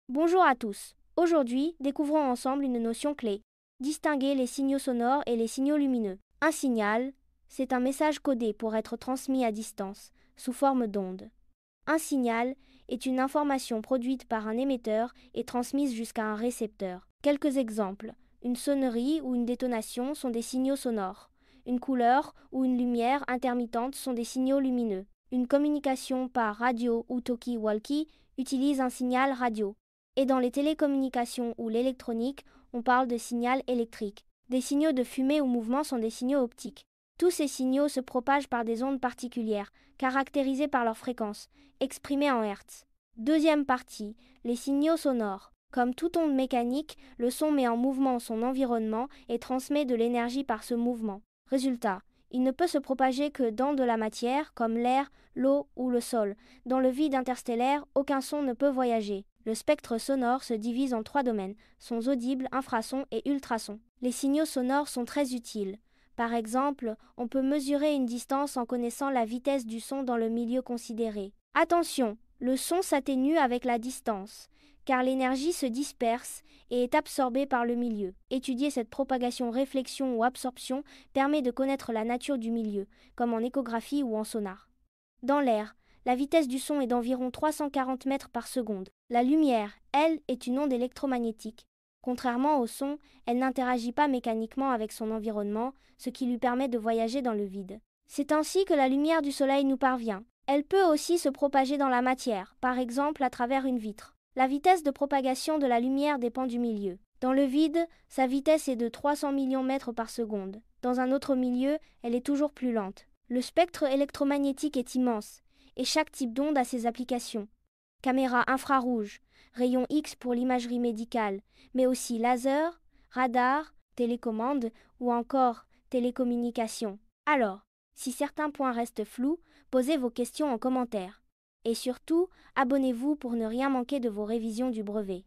Bonjour à tous. Aujourd'hui, découvrons ensemble une notion clé. Distinguer les signaux sonores et les signaux lumineux. Un signal, c'est un message codé pour être transmis à distance, sous forme d'onde. Un signal est une information produite par un émetteur et transmise jusqu'à un récepteur. Quelques exemples. Une sonnerie ou une détonation sont des signaux sonores. Une couleur ou une lumière intermittente sont des signaux lumineux. Une communication par radio ou talkie-walkie utilise un signal radio. Et dans les télécommunications ou l'électronique, on parle de signal électrique. Des signaux de fumée ou mouvement sont des signaux optiques. Tous ces signaux se propagent par des ondes particulières, caractérisées par leur fréquence, exprimée en Hertz. Deuxième partie, les signaux sonores. Comme toute onde mécanique, le son met en mouvement son environnement et transmet de l'énergie par ce mouvement. Résultat, il ne peut se propager que dans de la matière, comme l'air, l'eau ou le sol. Dans le vide interstellaire, aucun son ne peut voyager. Le spectre sonore se divise en 3 domaines, sons audibles, infrasons et ultrasons. Les signaux sonores sont très utiles. Par exemple, on peut mesurer une distance en connaissant la vitesse du son dans le milieu considéré. Attention, le son s'atténue avec la distance, car l'énergie se disperse et est absorbée par le milieu. Étudier cette propagation, réflexion ou absorption permet de connaître la nature du milieu, comme en échographie ou en sonar. Dans l'air, la vitesse du son est d'environ 340 mètres par seconde. La lumière, elle, est une onde électromagnétique. Contrairement au son, elle n'interagit pas mécaniquement avec son environnement, ce qui lui permet de voyager dans le vide. C'est ainsi que la lumière du soleil nous parvient. Elle peut aussi se propager dans la matière, par exemple à travers une vitre. La vitesse de propagation de la lumière dépend du milieu. Dans le vide, sa vitesse est de 300 millions mètres par seconde. Dans un autre milieu, elle est toujours plus lente. Le spectre électromagnétique est immense, et chaque type d'onde a ses applications. Caméra infrarouge, rayon X pour l'imagerie médicale, mais aussi laser, radar, télécommande ou encore télécommunication. Alors, si certains points restent flous, posez vos questions en commentaire. Et surtout, abonnez-vous pour ne rien manquer de vos révisions du brevet.